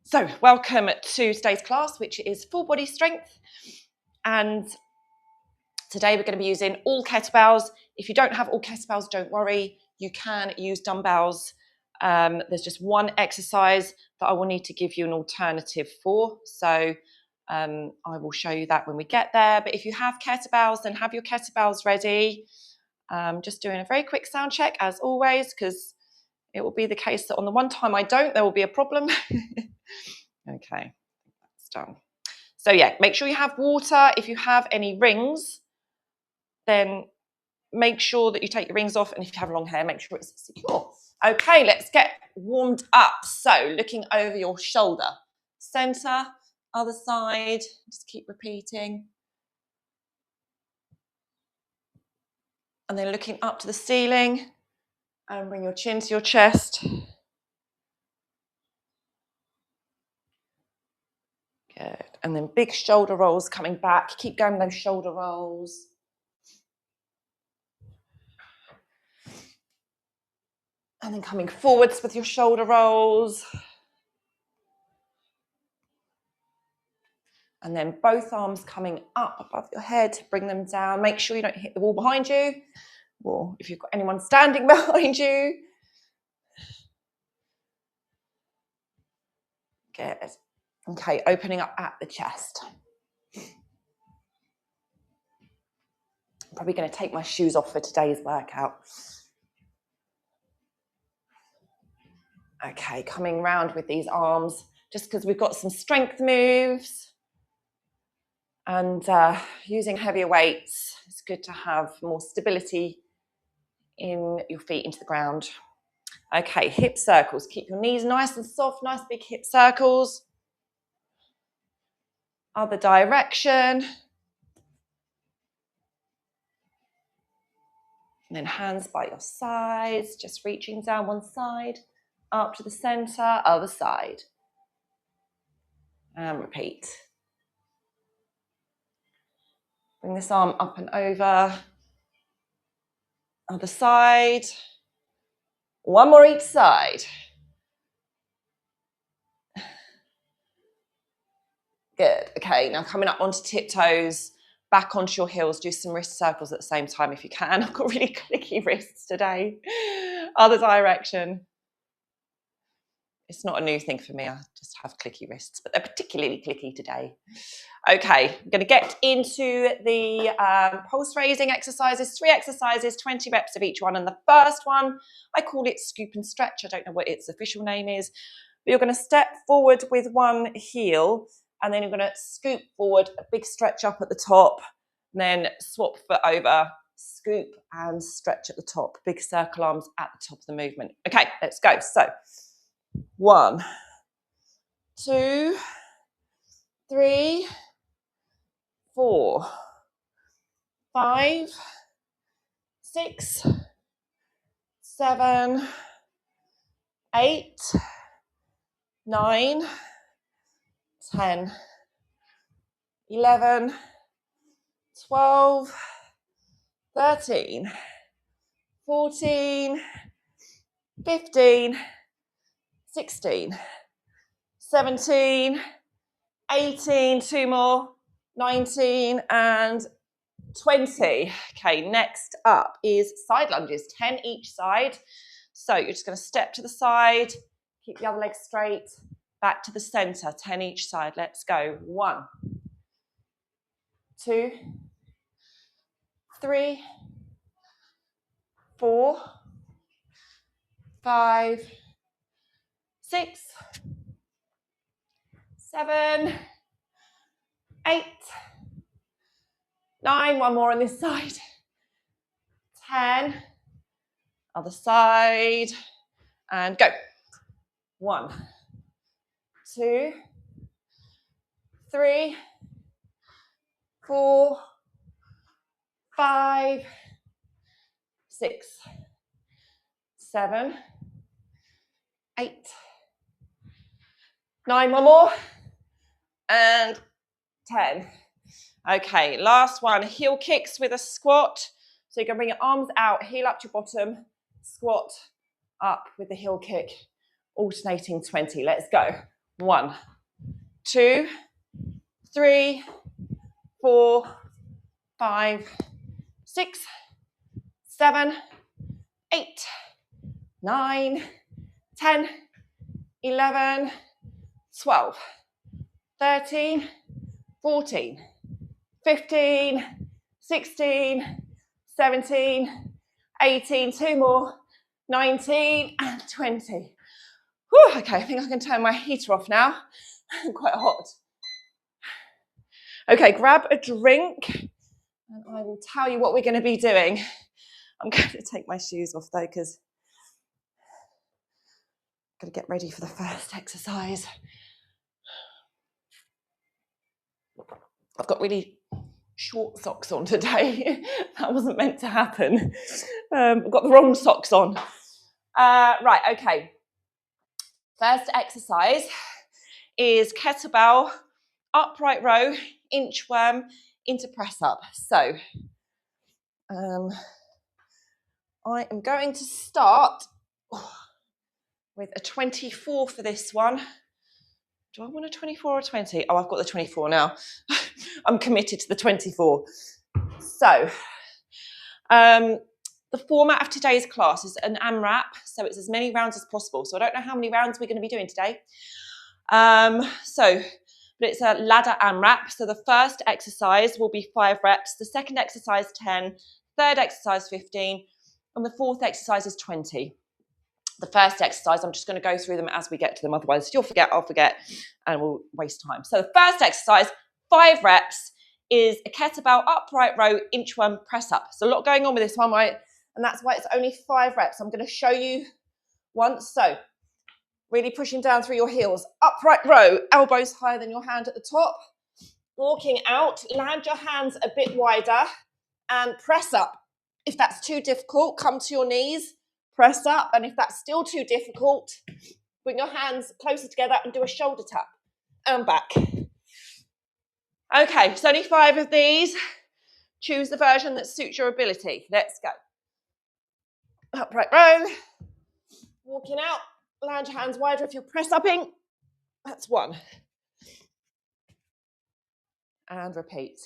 So welcome to today's class, which is full body strength. And today we're going to be using all kettlebells. If you don't have all kettlebells, don't worry. You can use dumbbells. There's just one exercise that I will need to give you an alternative for. So I will show you that when we get there. But if you have kettlebells, then have your kettlebells ready. Just doing a very quick sound check as always, because it will be the case that on the one time I don't, there will be a problem. Okay, that's done. So yeah, make sure you have water. If you have any rings, then make sure that you take your rings off. And if you have long hair, make sure it's secure. Okay, let's get warmed up. So looking over your shoulder, center, other side, just keep repeating. And then looking up to the ceiling and bring your chin to your chest. Good. And then big shoulder rolls coming back. Keep going with those shoulder rolls. And then coming forwards with your shoulder rolls. And then both arms coming up above your head. Bring them down. Make sure you don't hit the wall behind you. Or if you've got anyone standing behind you. Good. Okay, opening up at the chest. I'm probably going to take my shoes off for today's workout. Okay, coming round with these arms, just because we've got some strength moves and using heavier weights, it's good to have more stability in your feet into the ground. Okay, hip circles. Keep your knees nice and soft, nice big hip circles. Other direction. And then hands by your sides, just reaching down one side, up to the center, other side. And repeat. Bring this arm up and over. Other side. One more each side. Good. Okay, now coming up onto tiptoes, back onto your heels, do some wrist circles at the same time if you can. I've got really clicky wrists today. Other direction. It's not a new thing for me. I just have clicky wrists, but they're particularly clicky today. Okay, I'm going to get into the pulse raising exercises. 3 exercises, 20 reps of each one. And the first one, I call it scoop and stretch. I don't know what its official name is. But you're going to step forward with one heel, and then you're going to scoop forward, a big stretch up at the top, and then swap foot over, scoop and stretch at the top. Big circle arms at the top of the movement. Okay, let's go. So 1, 2, 3, 4, 5, 6, 7, 8, 9, 10, 11, 12, 13, 14, 15, 16, 17, 18, 2 more, 19 and 20. Okay, next up is side lunges, 10 each side. So you're just going to step to the side, keep the other leg straight, back to the center, 10 each side. Let's go. 1, 2, 3, 4, 5, 6, 7, 8, 9, one more on this side, 10, other side, and go. 1, 2, 3, 4, 5, 6, 7, 8, 9, one more, and 10. Okay, last one, heel kicks with a squat. So you're going to bring your arms out, heel up to your bottom, squat up with the heel kick, alternating 20. Let's go. 1, 2, 3, 4, 5, 6, 7, 8, 9, 10, 11, 12, 13, 14, 15, 16, 17, 18, 2 more, 19 and 20. Whew, okay, I think I can turn my heater off now. I'm quite hot. Okay, grab a drink and I will tell you what we're going to be doing. I'm going to take my shoes off though because I'm going to get ready for the first exercise. I've got really short socks on today. That wasn't meant to happen. I've got the wrong socks on. Right, okay. First exercise is kettlebell, upright row, inchworm into press up. So I am going to start with a 24 for this one. Do I want a 24 or a 20? Oh, I've got the 24 now. I'm committed to the 24. So the format of today's class is an AMRAP, so it's as many rounds as possible. So I don't know how many rounds we're going to be doing today. But it's a ladder AMRAP. So the first exercise will be 5 reps, the second exercise 10, third exercise 15, and the fourth exercise is 20. The first exercise, I'm just going to go through them as we get to them. Otherwise, you'll forget, I'll forget, and we'll waste time. So the first exercise, 5 reps, is a kettlebell upright row inchworm press up. There's a lot going on with this one, right? And that's why it's only 5 reps. I'm going to show you once. So really pushing down through your heels. Upright row, elbows higher than your hand at the top. Walking out, land your hands a bit wider and press up. If that's too difficult, come to your knees, press up. And if that's still too difficult, bring your hands closer together and do a shoulder tap and back. Okay, so only 5 of these. Choose the version that suits your ability. Let's go. Upright row. Walking out, land your hands wider if you're press upping. That's 1. And repeat.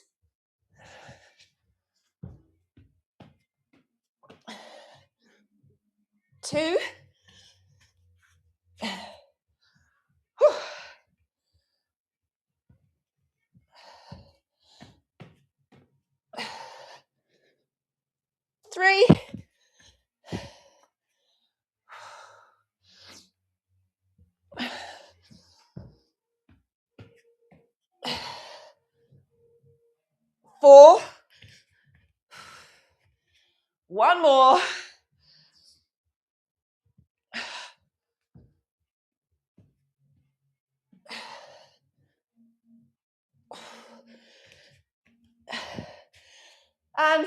2. 3. 4. 1 more.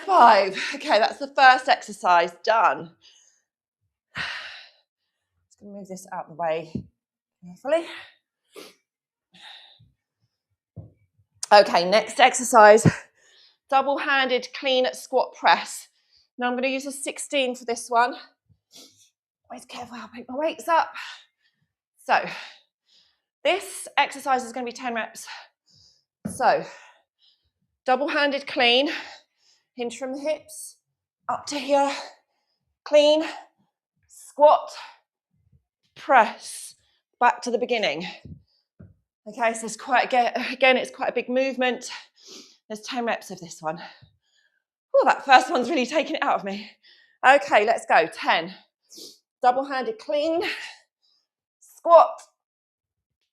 5. Okay, that's the first exercise done. Just going to move this out of the way carefully. Okay, next exercise, double-handed clean squat press. Now I'm going to use a 16 for this one. Always careful how I pick my weights up. So this exercise is going to be 10 reps. So double-handed clean, hinge from the hips, up to here, clean, squat, press, back to the beginning. Okay, so it's quite, again, it's quite a big movement. There's 10 reps of this one. Oh, that first one's really taken it out of me. Okay, let's go. 10. Double-handed clean, squat,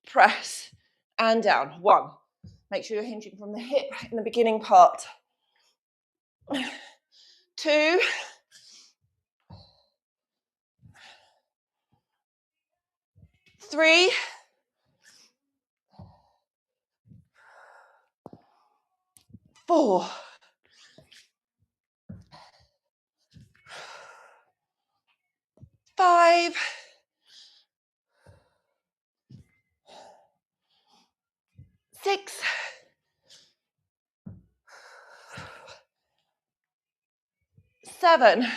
press, and down. 1. Make sure you're hinging from the hip in the beginning part. 2. 3. 4. 5. 6. 7.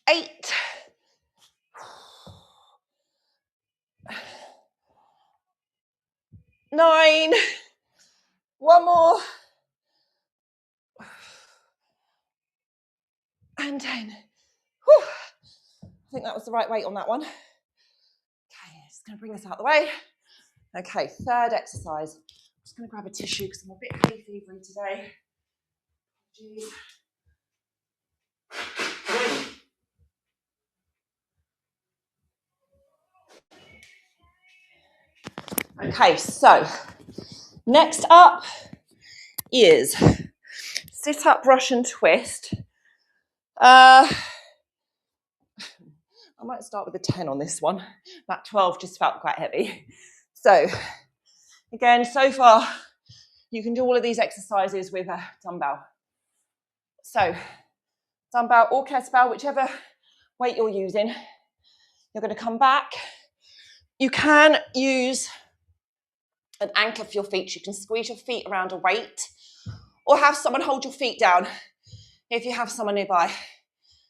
8, 9, one more, and 10. Whew. I think that was the right weight on that one. Okay, just going to bring this out of the way. Okay, third exercise. I'm just going to grab a tissue because I'm a bit hay fevery today. Jeez. Okay, so next up is sit up, Russian twist. I might start with a 10 on this one. That 12 just felt quite heavy. So again, so far, you can do all of these exercises with a dumbbell. So dumbbell or kettlebell, whichever weight you're using, you're going to come back. You can use an anchor for your feet. You can squeeze your feet around a weight or have someone hold your feet down if you have someone nearby.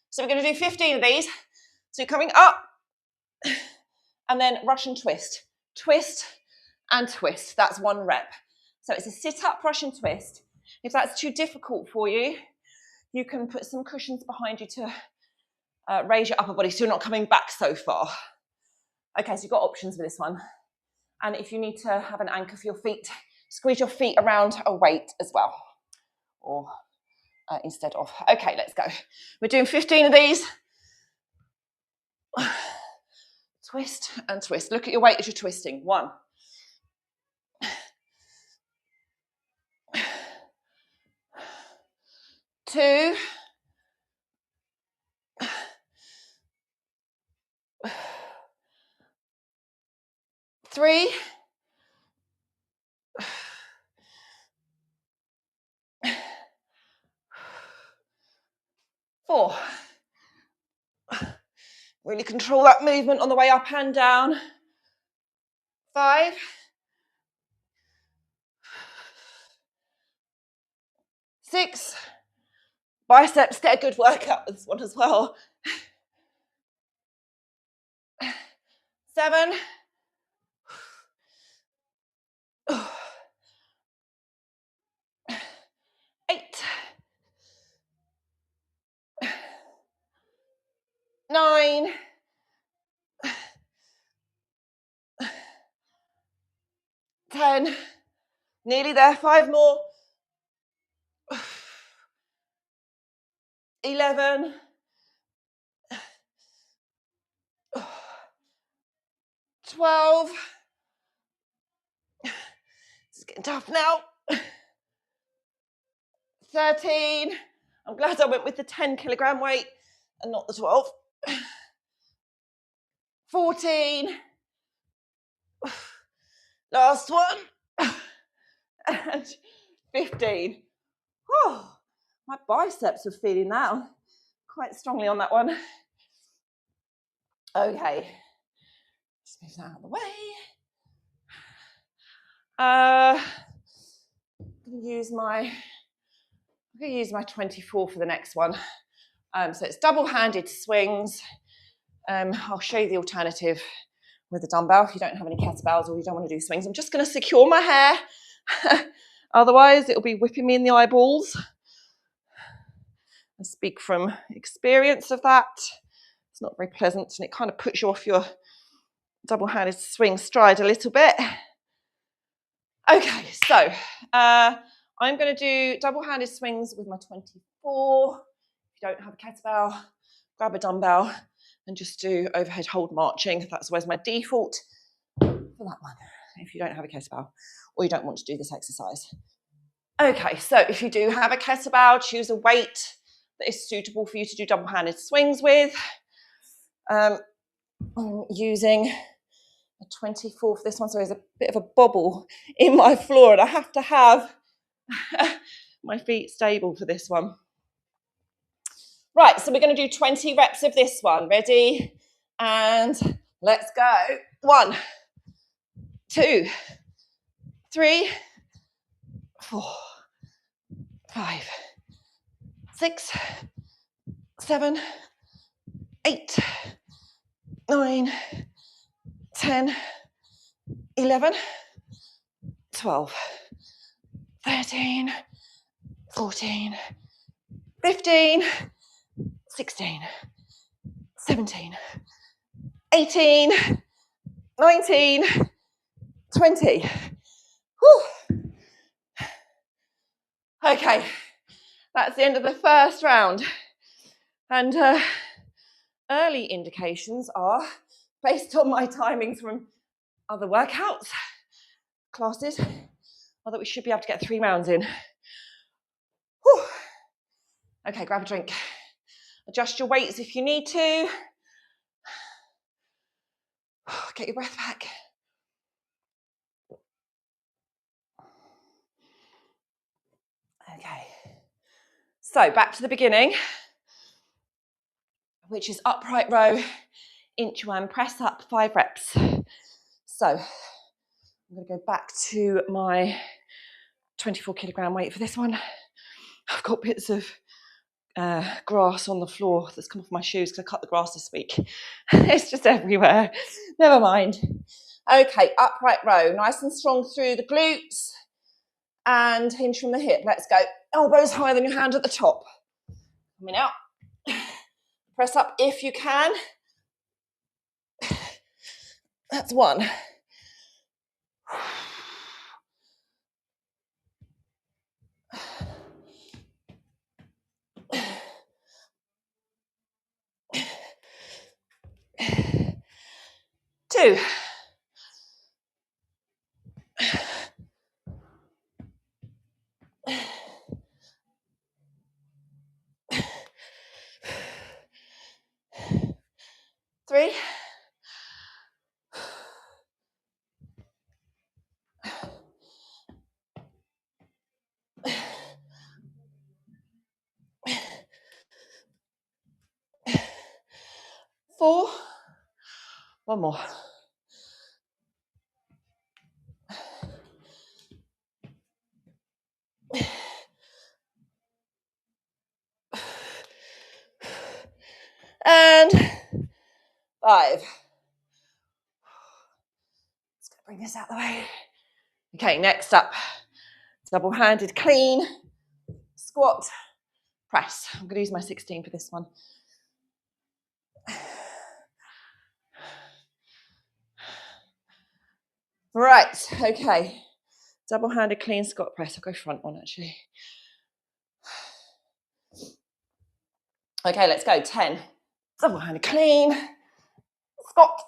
So we're going to do 15 of these. So you're coming up and then Russian twist. Twist and twist. That's 1 rep. So it's a sit-up Russian twist. If that's too difficult for you, you can put some cushions behind you to raise your upper body so you're not coming back so far. Okay, so you've got options with this one. And if you need to have an anchor for your feet, squeeze your feet around a weight as well. Or instead of. Okay, let's go. We're doing 15 of these. Twist and twist. Look at your weight as you're twisting. 1. 2. 3. 4. Really control that movement on the way up and down. 5. 6. Biceps get a good workout with this one as well. 7. 8. 9. 10. Nearly there. 5 more. 11. 12. It's getting tough now. 13. I'm glad I went with the 10 kilogram weight and not the 12. 14. Last one. And 15. Oh, my biceps are feeling that quite strongly on that one. Okay. Just move that out of the way. I'm going to use my 24 for the next one. So it's double-handed swings. I'll show you the alternative with the dumbbell if you don't have any kettlebells or you don't want to do swings. I'm just going to secure my hair. Otherwise, it'll be whipping me in the eyeballs. I speak from experience of that. It's not very pleasant and it kind of puts you off your double-handed swing stride a little bit. Okay, so I'm going to do double-handed swings with my 24. If you don't have a kettlebell, grab a dumbbell and just do overhead hold marching. That's always my default for that one, if you don't have a kettlebell or you don't want to do this exercise. Okay, so if you do have a kettlebell, choose a weight that is suitable for you to do double-handed swings with. I'm using a 24 for this one, so there's a bit of a bobble in my floor and I have to have my feet stable for this one. Right, so we're going to do 20 reps of this one. Ready? And let's go. 1, 2, 3, 4, 5, 6, 7, 8, 9, 10, 11, 12, 13, 14, 15, 16, 17, 18, 19, 20. Whew. Okay, that's the end of the first round. And early indications are, based on my timings from other workouts, classes, are that we should be able to get 3 rounds in. Whew. Okay, grab a drink. Adjust your weights if you need to. Get your breath back. Okay, so back to the beginning, which is upright row, inchworm press up, 5 reps. So I'm going to go back to my 24 kilogram weight for this one. I've got bits of grass on the floor that's come off my shoes because I cut the grass this week. It's just everywhere. Never mind. Okay, upright row, nice and strong through the glutes and hinge from the hip. Let's go. Elbows higher than your hand at the top. Coming out. Press up if you can. That's 1. 2. 3. 4. 1 more. 5. Let's go bring this out of the way. Okay, next up, double-handed clean, squat, press. I'm going to use my 16 for this one. Right, okay. Double-handed clean squat press. I'll go front one actually. Okay, let's go. 10. Double-handed clean, squat,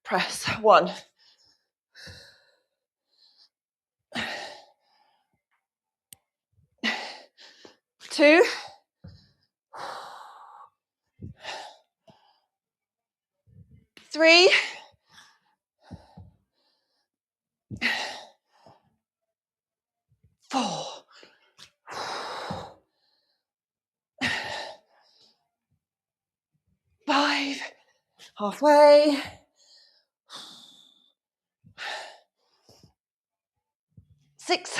press. 1. 2. 3. 4. 5. Halfway. 6.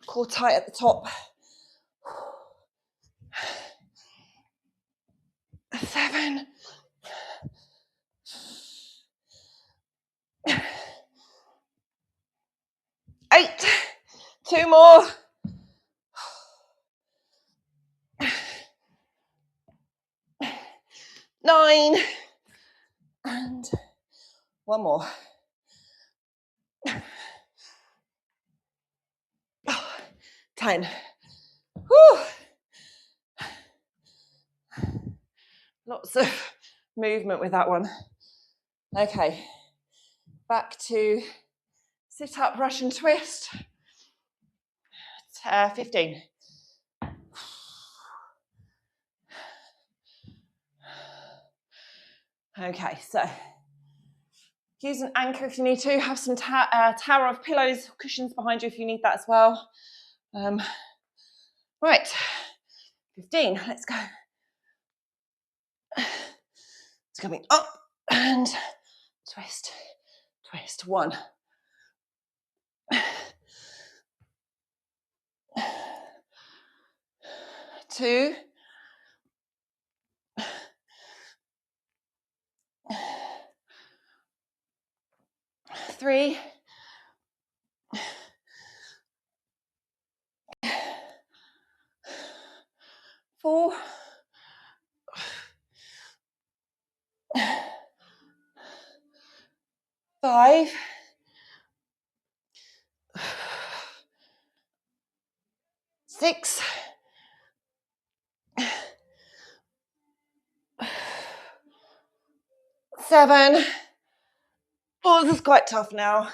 Core tight at the top. 7. 8. 2 more. 9. And 1 more. 10. Whew. Lots of movement with that one. Okay, back to sit up, Russian twist. 15. Okay, so use an anchor if you need to. Have some tower of pillows, cushions behind you if you need that as well. Right, 15, let's go. It's coming up and twist, twist. 1. 2. 3, 4, 5, 6, 7. Oh, this is quite tough now.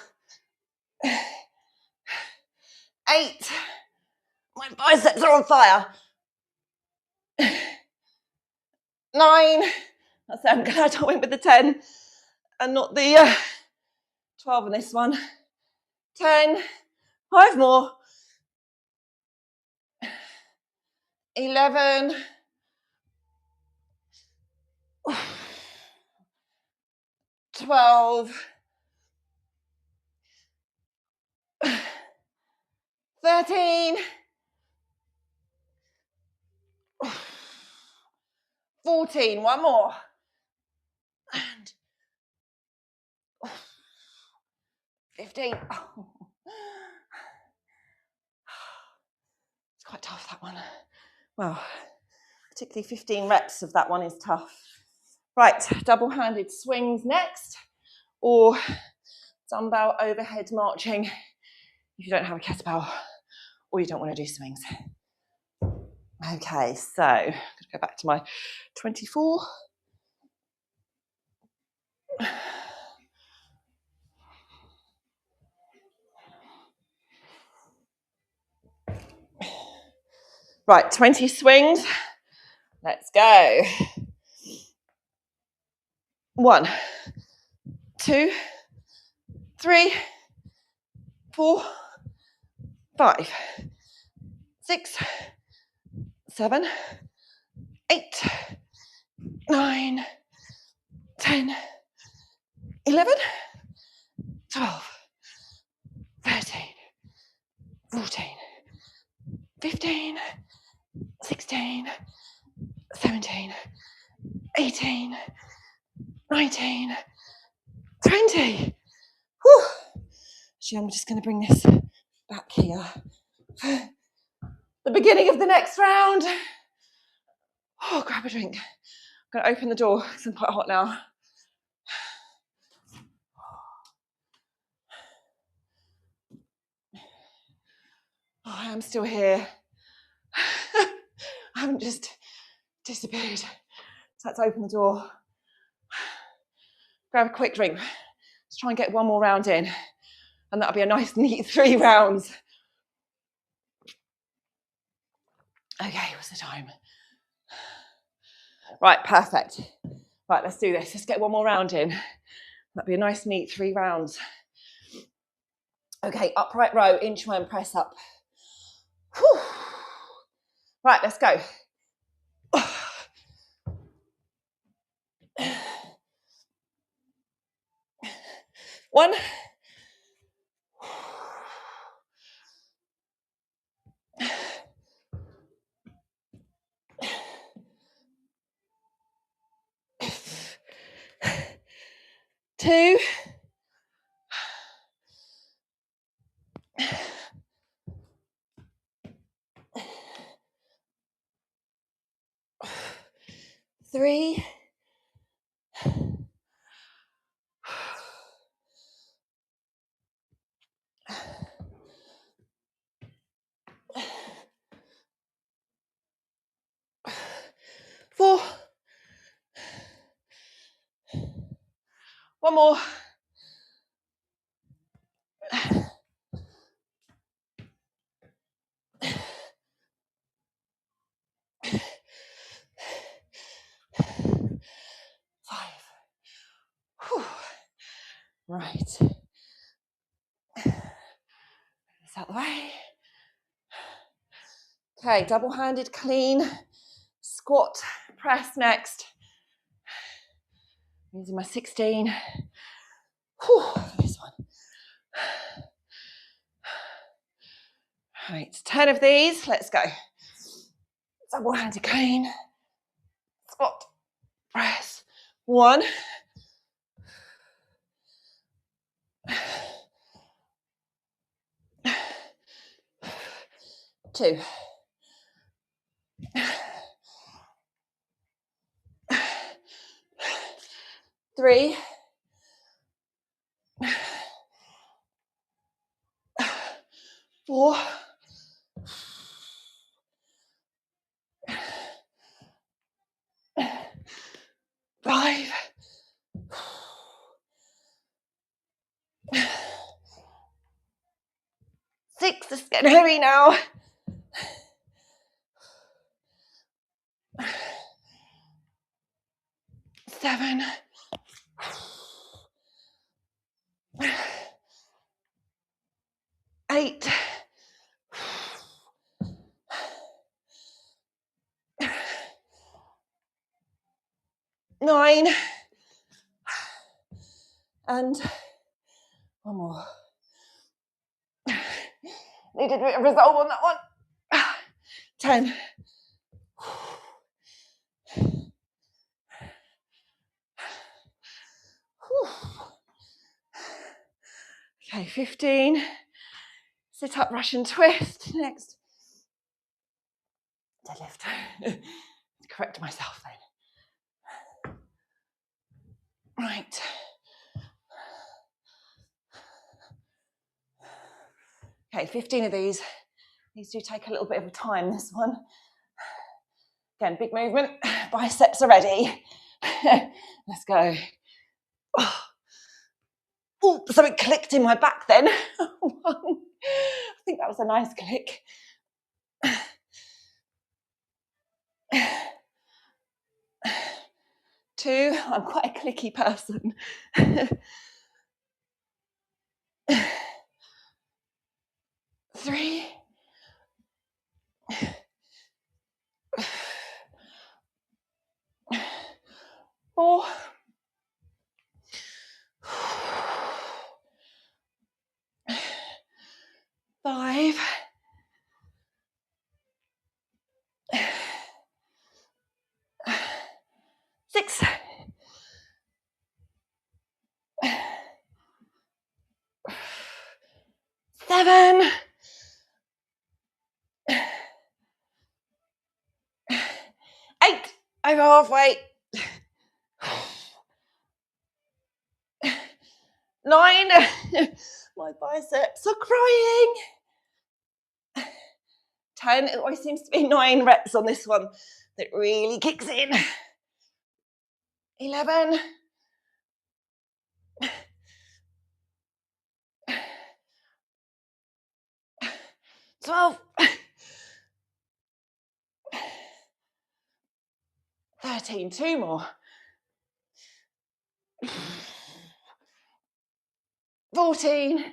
8. My biceps are on fire. 9. I'm glad I went with the 10 and not the 12 on this one. 10. 5 more. 11. 12. 13. 14. One more. And 15. Oh. It's quite tough, that one. Well, particularly 15 reps of that one is tough. Right, double-handed swings next, or dumbbell overhead marching if you don't have a kettlebell or you don't want to do swings. Okay, so I'm going to go back to my 24. Right, 20 swings. Let's go. 1, 2, 3, 4, 5, 6, 7, 8, 9, 10, 11, 12, 13, 14, 15, 16, 17, 18, 19, 20. Whew. Actually, I'm just going to bring this back here. The beginning of the next round. Oh, grab a drink. I'm going to open the door because I'm quite hot now. Oh, I am still here. I haven't just disappeared. So let's open the door. Grab a quick drink. Let's try and get one more round in. And that'll be a nice, neat 3 rounds. Okay, what's the time? Right, perfect. Right, let's do this. Let's get one more round in. That'll be a nice, neat 3 rounds. Okay, upright row, inchworm press up. Whew. Right, let's go. 1. 2. 3. 4. One more. 5. Whew. Right. This out the way. Okay, double-handed clean squat press next. Using my 16. Whew, this one. Right, 10 of these. Let's go. Double-handed clean squat press. 1, 2, 3, 4, 5, 6, it's getting heavy now. 7, 8, 9, and one more. Needed a bit of resolve on that one. 10. Okay, 15. Sit up, Russian twist. Next. Deadlift. Correct myself then. Right. Okay, 15 of these. These do take a little bit of time, this one. Again, big movement. Biceps are ready. Let's go. Oh, something clicked in my back then. I think that was a nice click. 2, I'm quite a clicky person. 3, 4, 5, 6, 7, 8, over halfway. 9, my biceps are crying. 10, it always seems to be 9 reps on this one that really kicks in. 11, 12, 13, 2 more. 14,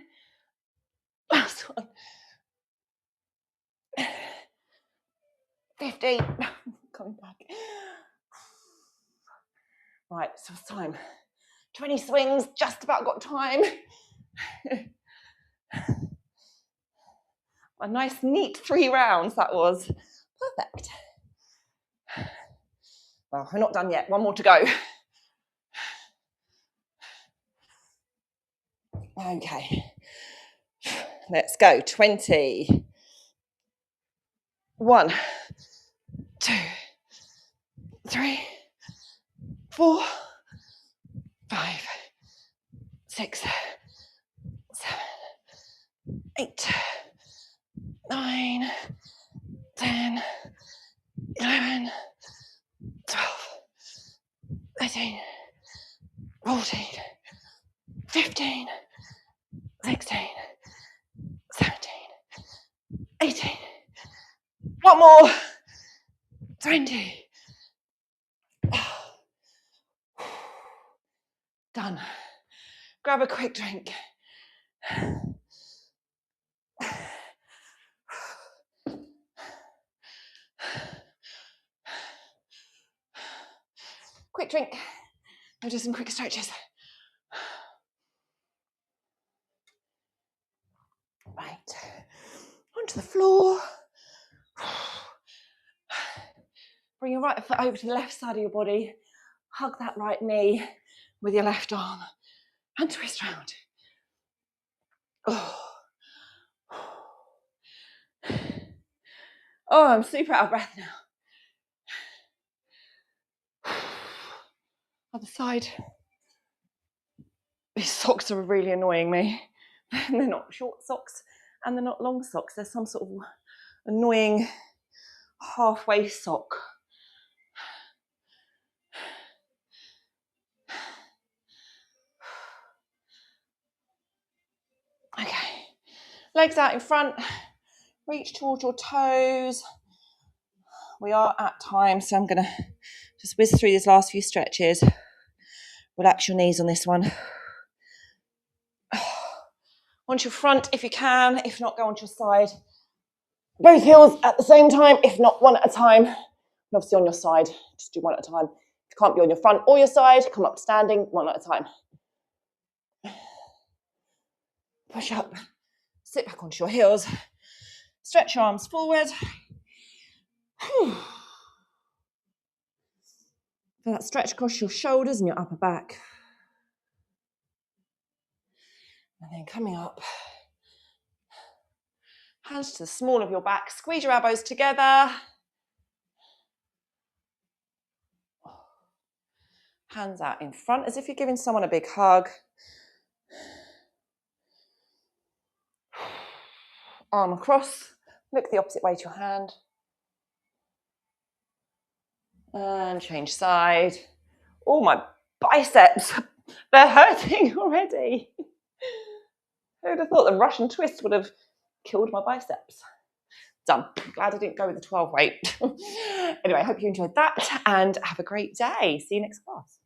last one. 15, coming back. Right, so it's time. 20 swings, just about got time. A nice neat 3 rounds that was. Perfect. Well, we're not done yet, one more to go. Okay, let's go. 20. 1, 2, 3, 4, 5, 6, 7, 8, 9, 10, 11, 12, 13, 14, 15, 16, 17, 18. One more. 20. Done. Grab a quick drink. Quick drink. I'll do some quick stretches. Right. Onto the floor. Bring your right foot over to the left side of your body. Hug that right knee with your left arm and twist round. Oh. Oh, I'm super out of breath now. Other side. These socks are really annoying me. They're not short socks and they're not long socks. They're some sort of annoying halfway sock. Okay, legs out in front, reach towards your toes. We are at time, so I'm going to just whiz through these last few stretches. Relax your knees on this one. Onto your front if you can, if not, go onto your side. Both heels at the same time, if not one at a time. And obviously on your side, just do one at a time. If you can't be on your front or your side, come up standing, one at a time. Push up, sit back onto your heels, stretch your arms forward. Feel that stretch across your shoulders and your upper back. And then coming up, hands to the small of your back, squeeze your elbows together. Hands out in front as if you're giving someone a big hug. Arm across, look the opposite way to your hand. And change side. Oh, my biceps, they're hurting already. Who would have thought the Russian twist would have killed my biceps? Done. Glad I didn't go with the 12 weight. Anyway, I hope you enjoyed that and have a great day. See you next class.